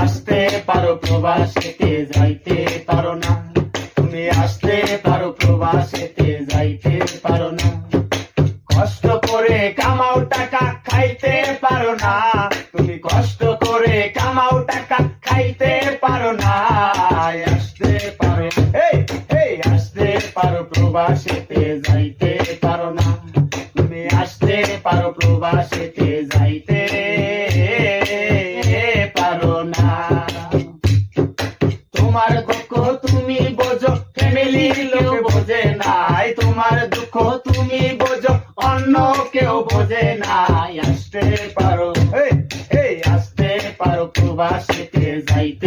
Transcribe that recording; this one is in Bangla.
আসতে পারো প্রবাসেতে যাইতে পারো না, তুমি আসতে পারো প্রবাসেতে যাইতে পারো না। কষ্ট করে কামাও টাকা খাইতে পারো না, তুমি কষ্ট করে কামাও টাকা খাইতে পারো না। আসতে পারো আসতে পারো প্রবাসেতে যাইতে পারো না, তুমি আসতে পারো প্রবাসেতে যাইতে পারো না। তোমার দুঃখ তুমি বোঝো, ফ্যামিলির লোক বোঝে নাই, তোমার দুঃখ তুমি বোঝো, অন্য কেউ বোঝে নাই। আসতে পারো আসতে পারো প্রবাসেতে যাইতে